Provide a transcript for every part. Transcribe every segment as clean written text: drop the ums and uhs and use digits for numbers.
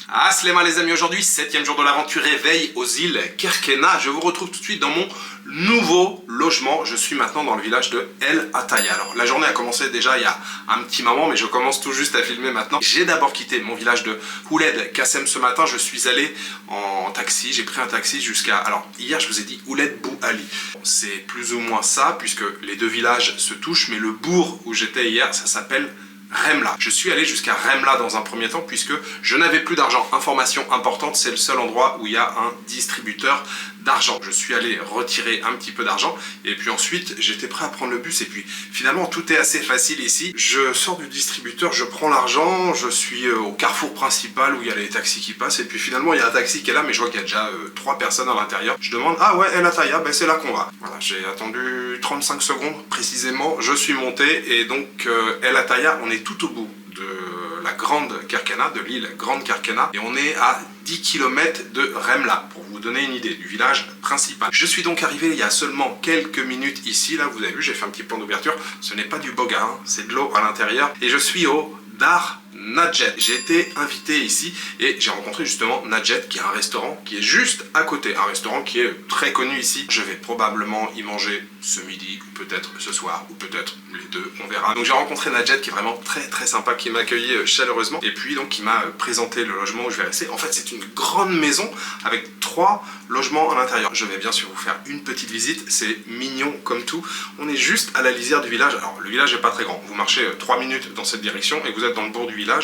Asselema les amis, aujourd'hui 7e jour de l'aventure réveil aux îles Kerkena. Je vous retrouve tout de suite dans mon nouveau logement. Je suis maintenant dans le village de El Attaya. Alors la journée a commencé déjà il y a un petit moment, mais je commence tout juste à filmer maintenant. J'ai d'abord quitté mon village de Ouled Kassem ce matin. Je suis allé en taxi, j'ai pris un taxi jusqu'à... Alors hier je vous ai dit Ouled Bou Ali. C'est plus ou moins ça puisque les deux villages se touchent, mais le bourg où j'étais hier ça s'appelle Remla. Je suis allé jusqu'à Remla dans un premier temps puisque je n'avais plus d'argent. Information importante, c'est le seul endroit où il y a un distributeur d'argent. Je suis allé retirer un petit peu d'argent et puis ensuite j'étais prêt à prendre le bus et puis finalement tout est assez facile ici. Je sors du distributeur, je prends l'argent, je suis au carrefour principal où il y a les taxis qui passent et puis finalement il y a un taxi qui est là mais je vois qu'il y a déjà 3 personnes à l'intérieur. Je demande ah ouais El Attaya, ben c'est là qu'on va. Voilà, j'ai attendu 35 secondes précisément, je suis monté et donc El Attaya, on est tout au bout de la Grande Kerkena, de l'île Grande Kerkena et on est à 10 km de Remla, pour vous donner une idée du village principal. Je suis donc arrivé il y a seulement quelques minutes ici, là vous avez vu, j'ai fait un petit plan d'ouverture, ce n'est pas du boga, hein, c'est de l'eau à l'intérieur, et je suis au Dar Nadjet. J'ai été invité ici et j'ai rencontré justement Nadjet qui est un restaurant qui est juste à côté, un restaurant qui est très connu ici. Je vais probablement y manger ce midi ou peut-être ce soir ou peut-être les deux, on verra. Donc j'ai rencontré Nadjet qui est vraiment très sympa, qui m'a accueilli chaleureusement et puis donc qui m'a présenté le logement où je vais rester. En fait c'est une grande maison avec 3 logements à l'intérieur. Je vais bien sûr vous faire une petite visite, c'est mignon comme tout. On est juste à la lisière du village. Alors le village n'est pas très grand, vous marchez 3 minutes dans cette direction et vous êtes dans le bord du village.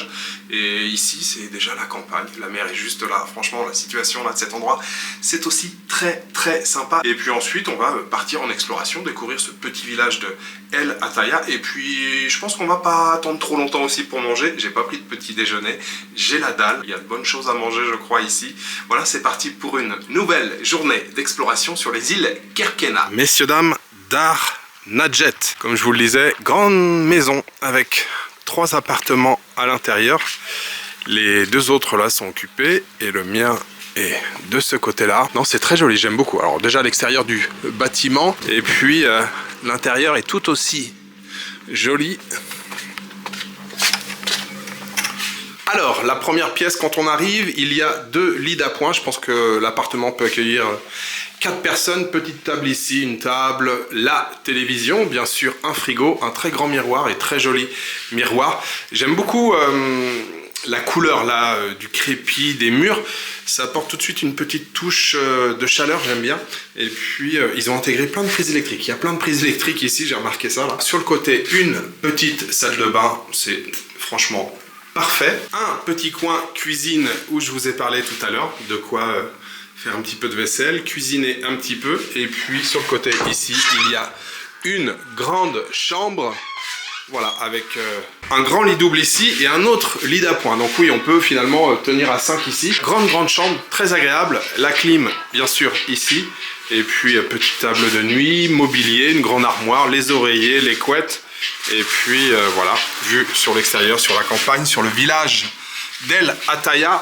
Et ici c'est déjà la campagne, la mer est juste là, franchement la situation là de cet endroit c'est aussi très sympa. Et puis ensuite on va partir en exploration, découvrir ce petit village de El Attaya et puis je pense qu'on va pas attendre trop longtemps aussi pour manger. J'ai pas pris de petit déjeuner, j'ai la dalle, il y a de bonnes choses à manger je crois ici. Voilà, c'est parti pour une nouvelle journée d'exploration sur les îles Kerkena. Messieurs dames, Dar Nadjet, comme je vous le disais, grande maison avec 3 appartements à l'intérieur. Les 2 autres là sont occupés et le mien est de ce côté là. Non, c'est très joli, j'aime beaucoup. Alors déjà l'extérieur du bâtiment et puis l'intérieur est tout aussi joli. Alors la première pièce, quand on arrive il y a 2 lits d'appoint. Je pense que l'appartement peut accueillir 4 personnes, petite table ici, une table, la télévision, bien sûr un frigo, un très grand miroir et très joli miroir. J'aime beaucoup la couleur là du crépi des murs, ça apporte tout de suite une petite touche de chaleur, j'aime bien. Et puis ils ont intégré plein de prises électriques, il y a plein de prises électriques ici, j'ai remarqué ça là. Sur le côté, une petite salle de bain, c'est franchement parfait. Un petit coin cuisine où je vous ai parlé tout à l'heure, de quoi... faire un petit peu de vaisselle, cuisiner un petit peu et puis sur le côté ici il y a une grande chambre, voilà, avec un grand lit double ici et un autre lit d'appoint. Donc oui, on peut finalement tenir à 5 ici. Grande chambre, très agréable, la clim bien sûr ici et puis petite table de nuit, mobilier, une grande armoire, les oreillers, les couettes et puis voilà, vue sur l'extérieur, sur la campagne, sur le village d'El Attaya.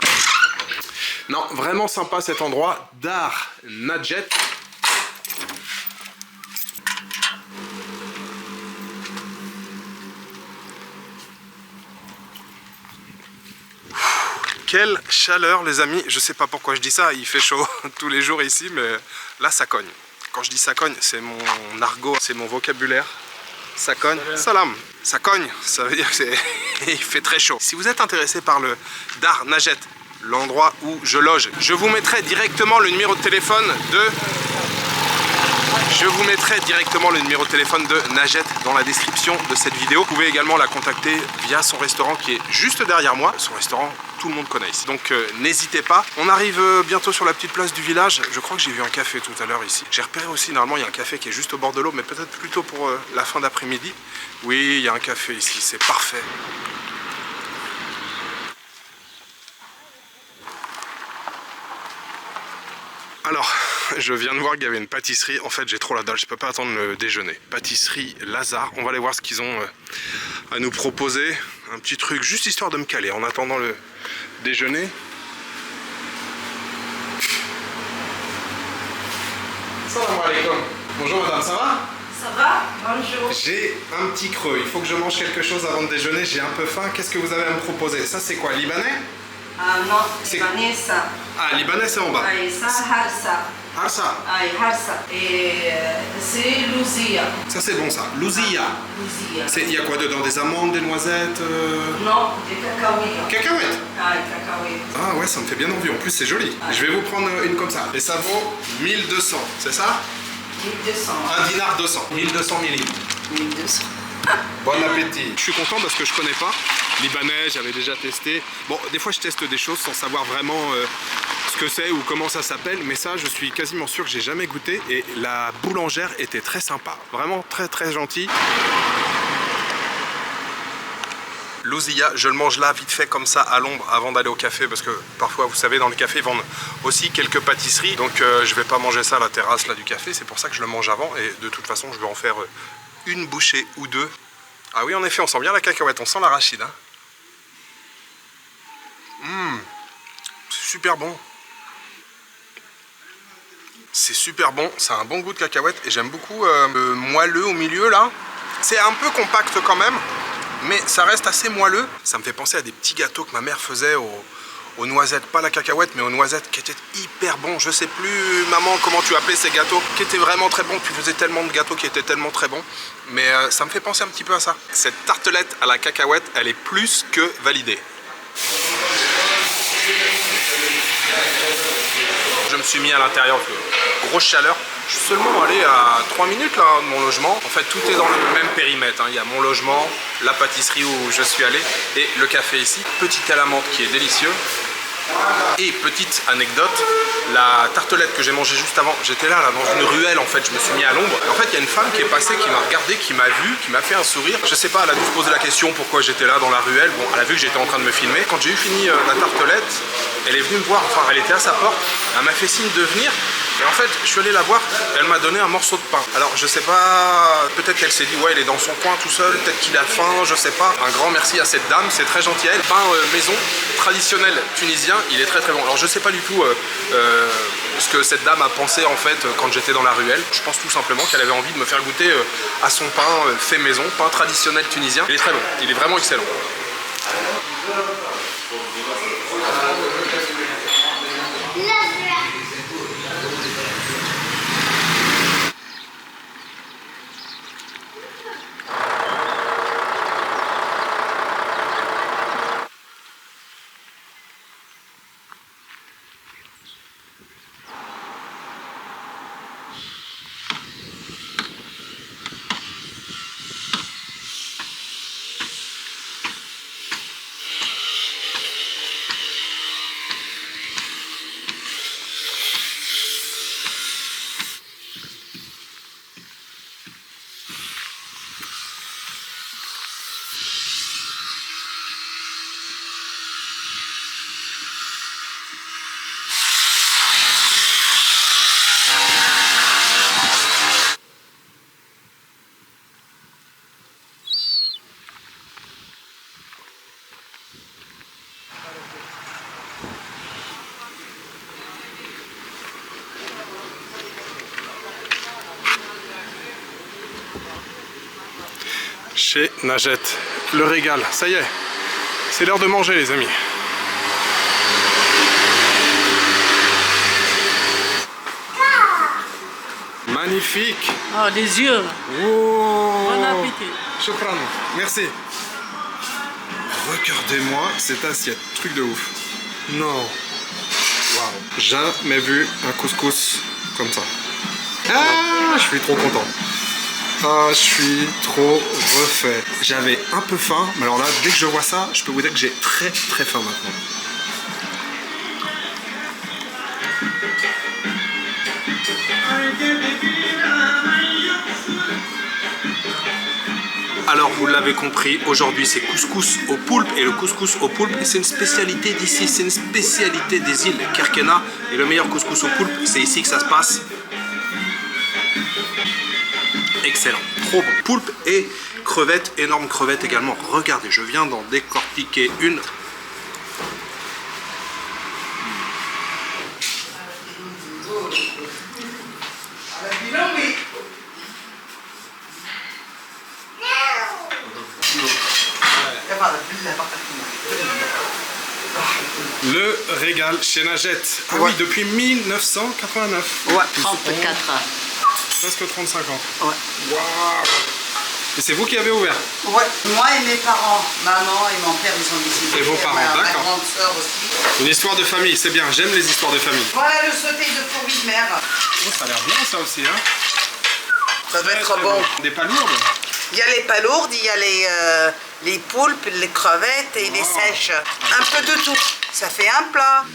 Non, vraiment sympa cet endroit, Dar Nadjet. Quelle chaleur les amis, je sais pas pourquoi je dis ça, il fait chaud tous les jours ici, mais là ça cogne. Quand je dis ça cogne, c'est mon argot, c'est mon vocabulaire. Ça cogne, salam, ça cogne, ça veut dire que il fait très chaud. Si vous êtes intéressé par le Dar Nadjet, l'endroit où je loge, je vous mettrai directement le numéro de téléphone de Nadjet dans la description de cette vidéo. Vous pouvez également la contacter via son restaurant qui est juste derrière moi. Son restaurant, tout le monde connaît ici. Donc n'hésitez pas. On arrive bientôt sur la petite place du village. Je crois que j'ai vu un café tout à l'heure ici. J'ai repéré aussi, normalement il y a un café qui est juste au bord de l'eau, mais peut-être plutôt pour la fin d'après-midi. Oui, il y a un café ici, c'est parfait. Alors, je viens de voir qu'il y avait une pâtisserie. En fait, j'ai trop la dalle, je peux pas attendre le déjeuner. Pâtisserie Lazare. On va aller voir ce qu'ils ont à nous proposer. Un petit truc, juste histoire de me caler en attendant le déjeuner. Salam alaikum. Bonjour madame, ça va? Ça va? Bonjour. J'ai un petit creux, il faut que je mange quelque chose avant de déjeuner, j'ai un peu faim. Qu'est-ce que vous avez à me proposer? Ça c'est quoi, libanais? Ah non, C'est- libanais ça. Ah, libanais, c'est en bas. Aïe, ça, harsa. Harsa. Aïe, harsa. Et c'est louzia. Ça, c'est bon, ça. Louzia. Louzia. Il y a quoi dedans? Des amandes, des noisettes Non, des cacahuètes. Cacahuètes. Aïe, cacahuètes. Ah ouais, ça me fait bien envie. En plus, c'est joli. Je vais vous prendre une comme ça. Et ça vaut 1200, c'est ça? 1200. Un dinar 200. 1200 millilitres. 1200. Bon appétit. Je suis content parce que je connais pas. Libanais, j'avais déjà testé. Bon, des fois je teste des choses sans savoir vraiment ce que c'est ou comment ça s'appelle, mais ça je suis quasiment sûr que j'ai jamais goûté et la boulangère était très sympa. Vraiment très très gentille. L'ouzia, je le mange là vite fait comme ça à l'ombre avant d'aller au café parce que parfois vous savez dans les cafés ils vendent aussi quelques pâtisseries donc je vais pas manger ça à la terrasse là du café, c'est pour ça que je le mange avant et de toute façon je vais en faire une bouchée ou deux. Ah oui en effet on sent bien la cacahuète, on sent l'arachide hein. C'est super bon. C'est super bon, ça a un bon goût de cacahuète et j'aime beaucoup le moelleux au milieu là. C'est un peu compact quand même. Mais ça reste assez moelleux. Ça me fait penser à des petits gâteaux que ma mère faisait aux noisettes. Pas la cacahuète, mais aux noisettes qui étaient hyper bons. Je sais plus, maman, comment tu appelais ces gâteaux. Qui étaient vraiment très bons. Tu faisais tellement de gâteaux qui étaient tellement très bons. Mais ça me fait penser un petit peu à ça. Cette tartelette à la cacahuète, elle est plus que validée. Je me suis mis à l'intérieur, grosse chaleur. Je suis seulement allé à 3 minutes là, de mon logement. En fait, tout est dans le même périmètre. Hein. Il y a mon logement, la pâtisserie où je suis allé et le café ici. Petit à la menthe qui est délicieux. Et petite anecdote, la tartelette que j'ai mangée juste avant, j'étais là dans une ruelle en fait, je me suis mis à l'ombre. En fait, il y a une femme qui est passée, qui m'a regardé, qui m'a vu, qui m'a fait un sourire. Je sais pas, elle a dû se poser la question pourquoi j'étais là dans la ruelle. Bon, elle a vu que j'étais en train de me filmer. Quand j'ai eu fini la tartelette, elle est venue me voir, enfin elle était à sa porte, elle m'a fait signe de venir. Et en fait, je suis allé la voir, elle m'a donné un morceau de pain. Alors, je sais pas, peut-être qu'elle s'est dit, ouais, il est dans son coin tout seul, peut-être qu'il a faim, je sais pas. Un grand merci à cette dame, c'est très gentil à elle. Pain maison, traditionnel tunisien, il est très très bon. Alors, je sais pas du tout ce que cette dame a pensé en fait quand j'étais dans la ruelle. Je pense tout simplement qu'elle avait envie de me faire goûter à son pain fait maison, pain traditionnel tunisien. Il est très bon, il est vraiment excellent. Chez Najet, le régal, ça y est, c'est l'heure de manger les amis. Magnifique. Oh, les yeux. Oh. Bon appétit. Shukran, merci. Regardez-moi cette assiette, truc de ouf. Non. Waouh. Jamais vu un couscous comme ça. Ah, je suis trop content. Ah, je suis trop refait. J'avais un peu faim, mais alors là, dès que je vois ça, je peux vous dire que j'ai très très faim maintenant. Alors vous l'avez compris, aujourd'hui c'est couscous au poulpe et le couscous au poulpe c'est une spécialité d'ici, c'est une spécialité des îles Kerkena et le meilleur couscous au poulpe c'est ici que ça se passe. Excellent, trop bon. Poulpe et crevettes, énorme crevette également. Regardez, je viens d'en décortiquer une. Le régal chez Najette. Ah oui, depuis 1989. Ouais, 34 ans. Presque 35 ans. Ouais. Waouh! Et c'est vous qui avez ouvert? Ouais. Moi et mes parents, maman et mon père, ils sont décédés. Et vos parents, d'accord. Ma grande sœur aussi. Une histoire de famille, c'est bien, j'aime les histoires de famille. Voilà le sauté de fourmis de mer. Oh, ça a l'air bien ça aussi, hein? Ça doit être bon. Des palourdes? Il y a les palourdes, il y a les poulpes, les crevettes et les sèches. Un peu de tout. Ça fait un plat.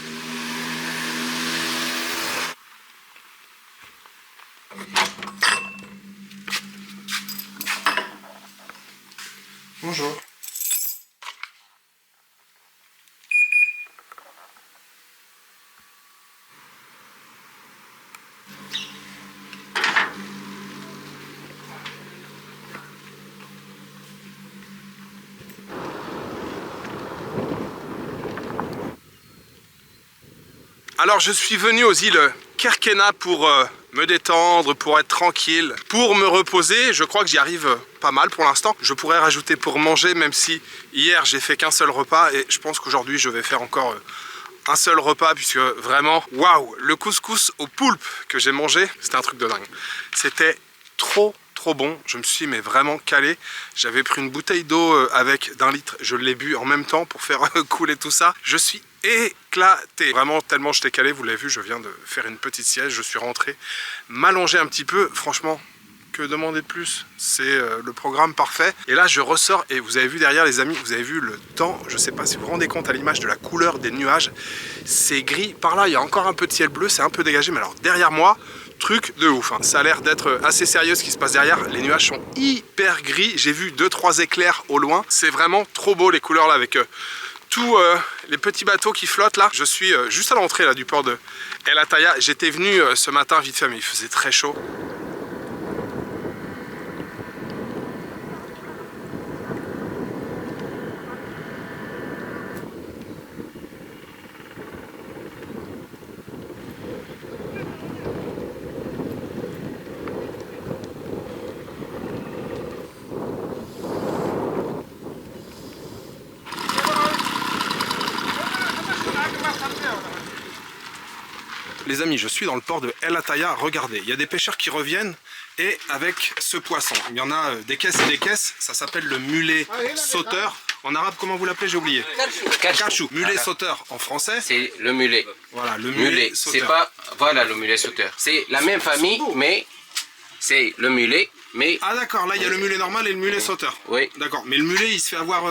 Bonjour. Alors je suis venu aux îles Kerkena pour me détendre, pour être tranquille, pour me reposer. Je crois que j'y arrive pas mal pour l'instant. Je pourrais rajouter pour manger, même si hier j'ai fait qu'un seul repas et je pense qu'aujourd'hui je vais faire encore un seul repas puisque vraiment, waouh, le couscous au poulpe que j'ai mangé, c'était un truc de dingue. C'était trop bon, je me suis mais vraiment calé. J'avais pris une bouteille d'eau avec d'1 litre, je l'ai bu en même temps pour faire couler tout ça. Je suis éclaté, vraiment tellement j'étais calé, vous l'avez vu, je viens de faire une petite sieste, je suis rentré, m'allonger un petit peu, franchement, que demander de plus? C'est le programme parfait. Et là je ressors et vous avez vu derrière les amis, vous avez vu le temps, je sais pas si vous vous rendez compte à l'image de la couleur des nuages, c'est gris, par là il y a encore un peu de ciel bleu, c'est un peu dégagé, mais alors derrière moi, truc de ouf, hein. Ça a l'air d'être assez sérieux ce qui se passe derrière. Les nuages sont hyper gris. J'ai vu 2-3 éclairs au loin. C'est vraiment trop beau les couleurs là avec tous les petits bateaux qui flottent là. Je suis juste à l'entrée là du port de El Ataya. J'étais venu ce matin vite fait mais il faisait très chaud. Les amis, je suis dans le port de El Ataya, regardez, il y a des pêcheurs qui reviennent et avec ce poisson. Il y en a des caisses et des caisses, ça s'appelle le mulet sauteur. En arabe, comment vous l'appelez? J'ai oublié. Kachou. Mulet sauteur en français. C'est le mulet. Voilà, le mulet sauteur. C'est pas, voilà le mulet sauteur. C'est la même famille, mais c'est le mulet. Mais... Ah d'accord, là il y a le mulet normal et le mulet sauteur. Oui. D'accord, mais le mulet il se fait avoir,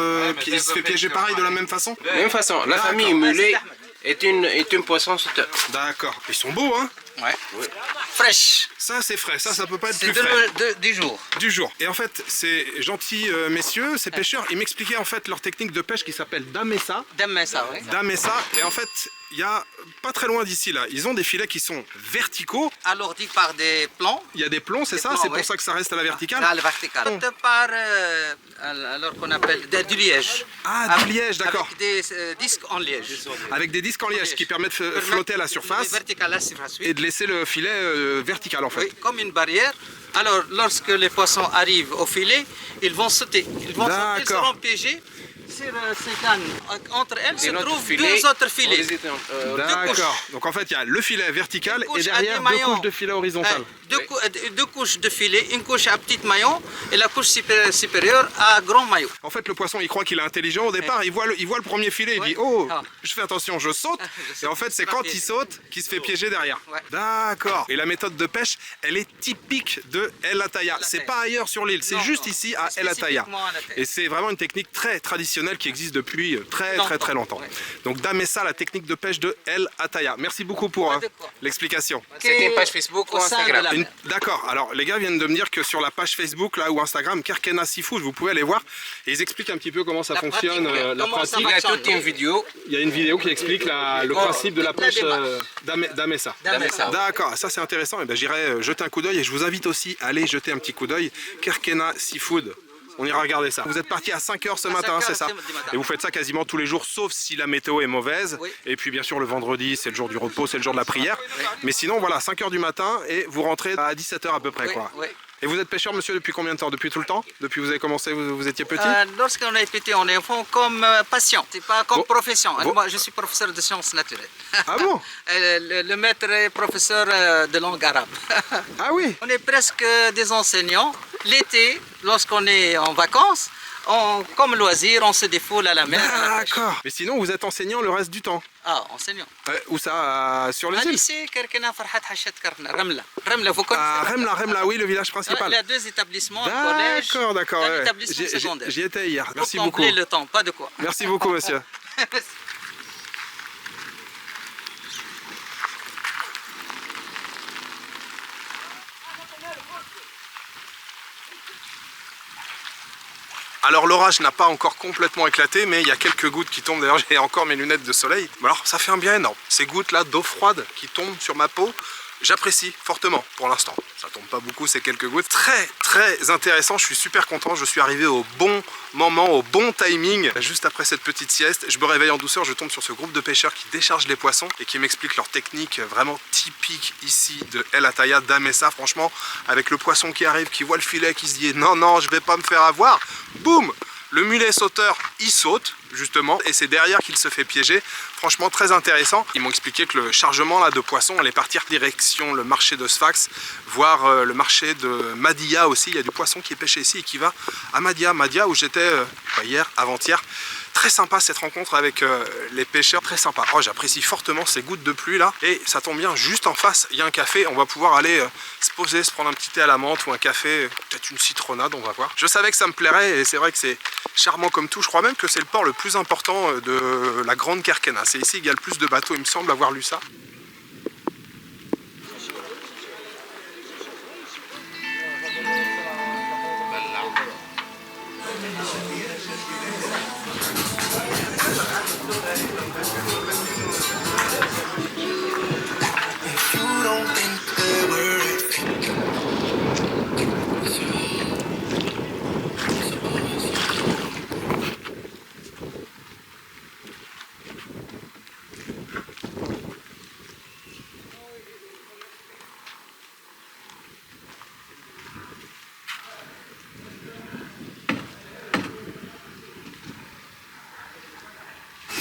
il se fait piéger pareil de la même façon? Même façon, la famille mulet est une poisson sauteur. D'accord, ils sont beaux hein? Ouais. Oui. Fraîche. Ça c'est frais, ça peut pas être plus frais. C'est du jour. Du jour. Et en fait, ces gentils messieurs, ces pêcheurs, ils m'expliquaient en fait leur technique de pêche qui s'appelle Damessa. Damessa, oui. Damessa, et en fait, il y a pas très loin d'ici là, ils ont des filets qui sont verticaux. Alourdis par des plombs. Il y a des plombs, c'est ça? plombs, C'est pour oui. ça que ça reste à la verticale? À la verticale. Par, alors qu'on appelle du liège. Ah, du liège, d'accord. Avec des disques en liège. Avec des disques en liège qui permettent de flotter à la surface Vertical à la surface, oui. et de laisser le filet vertical en fait. Oui, comme une barrière. Alors, lorsque les poissons arrivent au filet, ils vont sauter. Ils seront piégés sur ces cannes. Entre elles se trouvent deux autres filets. D'accord. Donc en fait, il y a le filet vertical et derrière deux couches de filet horizontal. Deux couches de filet, une couche à petit maillon et la couche supérieure à grand maillon. En fait, le poisson, il croit qu'il est intelligent au départ. Il voit le premier filet, il dit oh, je fais attention, je saute. Et en fait, c'est quand il saute qu'il se fait piéger derrière. Ouais. D'accord. Et la méthode de pêche, elle est typique de El Ataya. C'est pas ailleurs sur l'île, c'est juste ici à El Ataya. Et c'est vraiment une technique très traditionnelle qui existe depuis très longtemps. Ouais. Donc Damessa, la technique de pêche de El Ataya. Merci beaucoup pour l'explication. C'est une page Facebook ou Instagram. D'accord, alors les gars viennent de me dire que sur la page Facebook là ou Instagram, Kerkena Seafood, vous pouvez aller voir et ils expliquent un petit peu comment ça fonctionne, la pratique. Il y a toute une vidéo. Il y a une vidéo qui explique le principe de la pêche Damessa. Damessa. D'accord, ça c'est intéressant, et ben, j'irai jeter un coup d'œil et je vous invite aussi à aller jeter un petit coup d'œil. Kerkena Seafood. On ira regarder ça. Vous êtes parti à 5 h ce matin, c'est ça? Et vous faites ça quasiment tous les jours, sauf si la météo est mauvaise. Oui. Et puis bien sûr le vendredi, c'est le jour du repos, c'est le jour de la prière. Mais sinon voilà, 5 h du matin et vous rentrez à 17 h à peu près quoi. Oui. Et vous êtes pêcheur, monsieur, depuis combien de temps? Depuis tout le temps? Depuis que vous avez commencé, vous étiez petit? Lorsqu'on est petit, on est enfant comme passion, c'est pas comme profession. Moi, je suis professeur de sciences naturelles. Ah bon? Le maître est professeur de langue arabe. Ah oui? On est presque des enseignants. L'été, lorsqu'on est en vacances, comme loisir, on se défoule à la mer. D'accord. Mais sinon, vous êtes enseignant le reste du temps? Ah, enseignant. Où ça? Sur les îles? lycée Kerkena Farhat Hachet Karna, Ramla. Ramla, vous connaissez? Ah, Remla, oui, le village principal. Il y a 2 établissements, collège, d'accord. un Ouais. établissement secondaire. J'y étais hier. Merci Pour beaucoup. combler le temps, pas de quoi. Merci beaucoup, monsieur. Alors l'orage n'a pas encore complètement éclaté, mais il y a quelques gouttes qui tombent. D'ailleurs, j'ai encore mes lunettes de soleil. Alors ça fait un bien énorme. Ces gouttes là d'eau froide qui tombent sur ma peau, j'apprécie fortement pour l'instant. Ça tombe pas beaucoup, ces quelques gouttes. Très intéressant, je suis super content. Je suis arrivé au bon moment, au bon timing. Juste après cette petite sieste, je me réveille en douceur, je tombe sur ce groupe de pêcheurs qui déchargent les poissons et qui m'expliquent leur technique vraiment typique ici de El Ataya, d'Amessa. Franchement, avec le poisson qui arrive, qui voit le filet, qui se dit non, je vais pas me faire avoir. Boum! Le mulet sauteur, il saute justement et c'est derrière qu'il se fait piéger. Franchement très intéressant. Ils m'ont expliqué que le chargement là de poissons allait partir direction le marché de Sfax, voire le marché de Madia aussi. Il y a du poisson qui est pêché ici et qui va à Madia où j'étais hier, avant-hier. Très sympa cette rencontre avec les pêcheurs, très sympa. Oh, j'apprécie fortement ces gouttes de pluie là. Et ça tombe bien, juste en face, il y a un café. On va pouvoir aller se poser, se prendre un petit thé à la menthe ou un café, peut-être une citronnade, on va voir. Je savais que ça me plairait et c'est vrai que c'est charmant comme tout. Je crois même que c'est le port le plus important de la Grande Kerkena. C'est ici qu'il y a le plus de bateaux, il me semble avoir lu ça.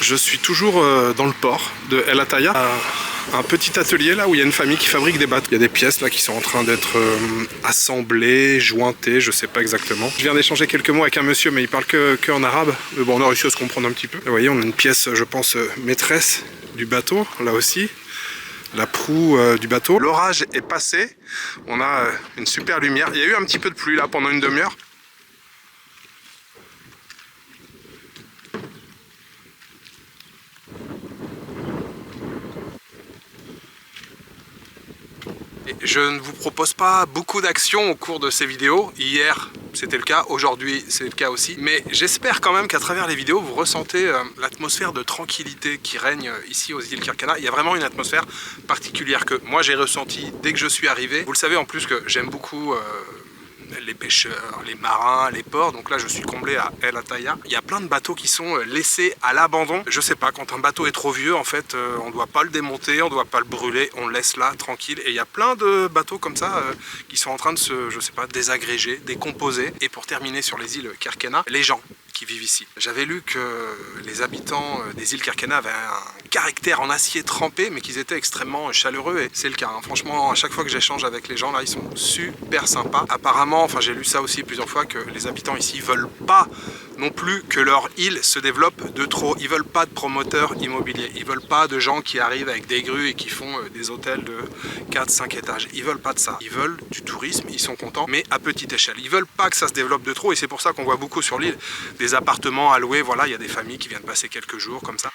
Je suis toujours dans le port de El Ataya, un petit atelier là où il y a une famille qui fabrique des bateaux. Il y a des pièces là qui sont en train d'être assemblées, jointées, je sais pas exactement. Je viens d'échanger quelques mots avec un monsieur mais il parle que en arabe. Mais bon, on a réussi à se comprendre un petit peu. Vous voyez, on a une pièce, je pense, maîtresse du bateau, là aussi. La proue du bateau. L'orage est passé, on a une super lumière. Il y a eu un petit peu de pluie là pendant une demi-heure. Je ne vous propose pas beaucoup d'actions au cours de ces vidéos. Hier, c'était le cas. Aujourd'hui, c'est le cas aussi. Mais j'espère quand même qu'à travers les vidéos, vous ressentez l'atmosphère de tranquillité qui règne ici aux îles Kerkena. Il y a vraiment une atmosphère particulière que moi j'ai ressentie dès que je suis arrivé. Vous le savez en plus que j'aime beaucoup les pêcheurs, les marins, les ports. Donc là, je suis comblé à El Ataya. Il y a plein de bateaux qui sont laissés à l'abandon. Je sais pas, quand un bateau est trop vieux, en fait, on doit pas le démonter, on doit pas le brûler, on le laisse là, tranquille. Et il y a plein de bateaux comme ça qui sont en train de se, je sais pas, désagréger, décomposer. Et pour terminer sur les îles Kerkena, les gens qui vivent ici. J'avais lu que les habitants des îles Kerkena avaient un caractère en acier trempé, mais qu'ils étaient extrêmement chaleureux, et c'est le cas. Hein. Franchement, à chaque fois que j'échange avec les gens, là, ils sont super sympas. Apparemment, enfin j'ai lu ça aussi plusieurs fois, que les habitants ici veulent pas non plus que leur île se développe de trop. Ils veulent pas de promoteurs immobiliers, ils veulent pas de gens qui arrivent avec des grues et qui font des hôtels de 4-5 étages. Ils veulent pas de ça. Ils veulent du tourisme, ils sont contents, mais à petite échelle. Ils veulent pas que ça se développe de trop, et c'est pour ça qu'on voit beaucoup sur l'île des appartements à louer. Voilà, il y a des familles qui viennent passer quelques jours comme ça.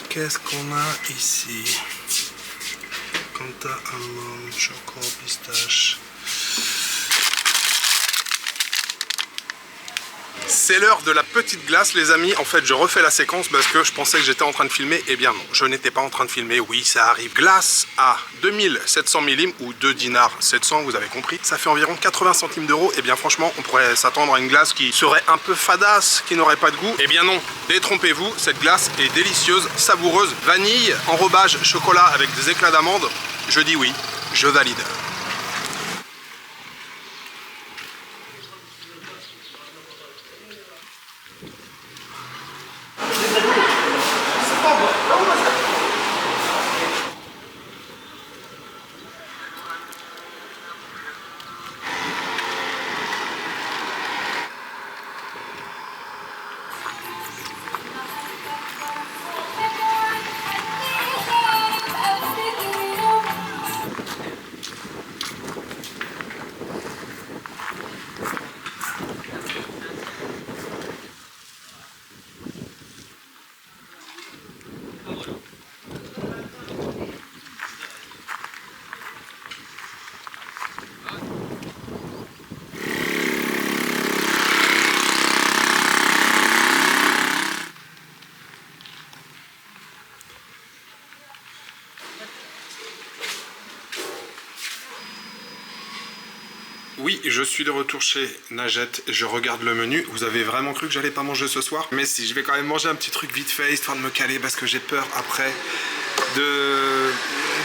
qu'est-ce qu'on a ici? Kanta, almond, chocolat, pistache. C'est l'heure de la petite glace, les amis. En fait, je refais la séquence parce que je pensais que j'étais en train de filmer. Eh bien non, je n'étais pas en train de filmer. Oui, ça arrive. Glace à 2700 millim ou 2 dinars 700, vous avez compris. Ça fait environ 80 centimes d'euros. Eh bien franchement, on pourrait s'attendre à une glace qui serait un peu fadasse, qui n'aurait pas de goût. Eh bien non, détrompez-vous, cette glace est délicieuse, savoureuse. Vanille, enrobage, chocolat avec des éclats d'amande. Je dis oui, je valide. Oui, je suis de retour chez Najet, je regarde le menu. Vous avez vraiment cru que j'allais pas manger ce soir? Mais si, je vais quand même manger un petit truc vite fait, histoire de me caler, parce que j'ai peur après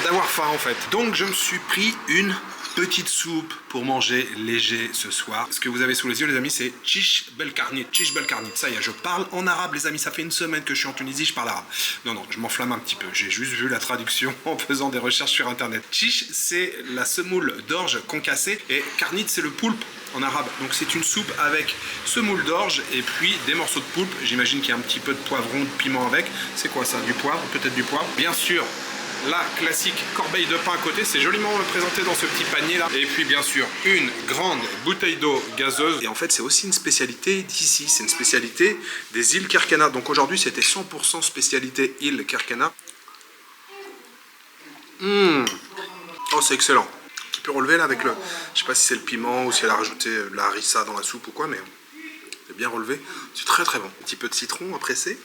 d'avoir faim en fait. Donc je me suis pris une petite soupe pour manger léger ce soir. Ce que vous avez sous les yeux, les amis, c'est chish belkarnit. Chish belkarnit, ça y est, je parle en arabe, les amis. Ça fait une semaine que je suis en Tunisie, je parle arabe. Non, non, je m'enflamme un petit peu. J'ai juste vu la traduction en faisant des recherches sur internet. Chish, c'est la semoule d'orge concassée et karnit, c'est le poulpe en arabe. Donc c'est une soupe avec semoule d'orge et puis des morceaux de poulpe. J'imagine qu'il y a un petit peu de poivron, de piment avec. C'est quoi ça? Du poivre? Peut-être du poivre. Bien sûr, la classique corbeille de pain à côté, c'est joliment présenté dans ce petit panier là. Et puis bien sûr, une grande bouteille d'eau gazeuse. Et en fait, c'est aussi une spécialité d'ici, c'est une spécialité des îles Kerkennah. Donc aujourd'hui, c'était 100% spécialité île Kerkennah. Oh, c'est excellent. Tu peux relever là avec le... Je sais pas si c'est le piment ou si elle a rajouté de la harissa dans la soupe ou quoi, mais c'est bien relevé. C'est très très bon. Un petit peu de citron à presser.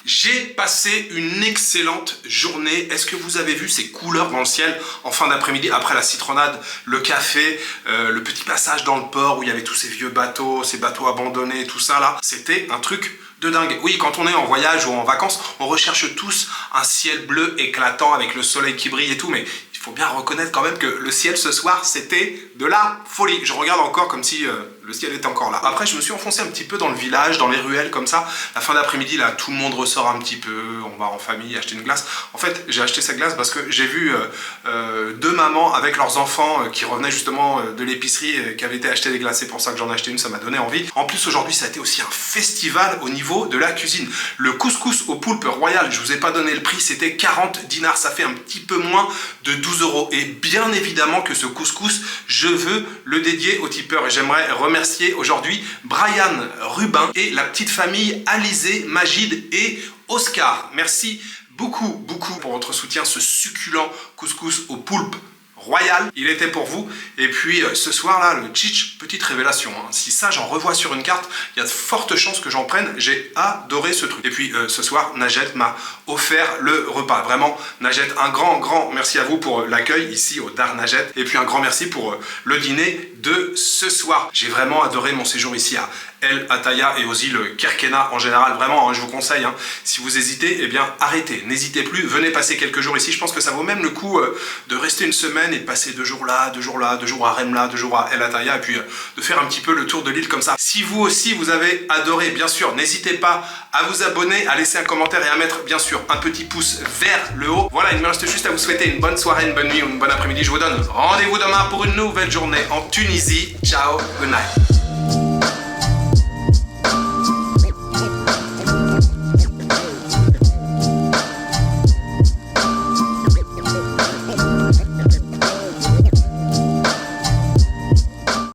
J'ai passé une excellente journée. Est-ce que vous avez vu ces couleurs dans le ciel en fin d'après-midi après la citronnade, le café, le petit passage dans le port où il y avait tous ces vieux bateaux, ces bateaux abandonnés, tout ça là. C'était un truc de dingue. Oui, quand on est en voyage ou en vacances, on recherche tous un ciel bleu éclatant avec le soleil qui brille et tout, mais il faut bien reconnaître quand même que le ciel ce soir, c'était de la folie. Je regarde encore comme si le ciel était encore là. Après, je me suis enfoncé un petit peu dans le village, dans les ruelles comme ça. La fin d'après-midi, là, tout le monde ressort un petit peu. On va en famille acheter une glace. En fait, j'ai acheté cette glace parce que j'ai vu deux mamans avec leurs enfants qui revenaient justement de l'épicerie, qui avaient été acheter des glaces. C'est pour ça que j'en ai acheté une, ça m'a donné envie. En plus, aujourd'hui, ça a été aussi un festival au niveau de la cuisine. Le couscous au poulpe royal, je vous ai pas donné le prix, c'était 40 dinars. Ça fait un petit peu moins de 12 €. Et bien évidemment que ce couscous, je veux le dédier aux tipeurs. Et j'aimerais remercier aujourd'hui Brian Rubin et la petite famille Alizé, Magid et Oscar. Merci beaucoup pour votre soutien. Ce succulent couscous au poulpe royal, il était pour vous. Et puis ce soir là, le tchitch, petite révélation, hein. Si ça j'en revois sur une carte, il y a de fortes chances que j'en prenne. J'ai adoré ce truc. Et puis ce soir, Najet m'a offert le repas. Vraiment, Najet, un grand merci à vous pour l'accueil ici au Dar Najet. Et puis un grand merci pour le dîner de ce soir. J'ai vraiment adoré mon séjour ici à El Ataya et aux îles Kerkennah en général. Vraiment, hein, je vous conseille, hein, si vous hésitez, eh bien arrêtez, n'hésitez plus, venez passer quelques jours ici. Je pense que ça vaut même le coup de rester une semaine et de passer 2 jours là, 2 jours là, 2 jours à Remla, 2 jours à El Ataya, et puis de faire un petit peu le tour de l'île comme ça. Si vous aussi vous avez adoré, bien sûr, n'hésitez pas à vous abonner, à laisser un commentaire et à mettre bien sûr un petit pouce vers le haut. Voilà, il me reste juste à vous souhaiter une bonne soirée, une bonne nuit ou une bonne après-midi. Je vous donne rendez-vous demain pour une nouvelle journée en Tunisie. Ciao, good night.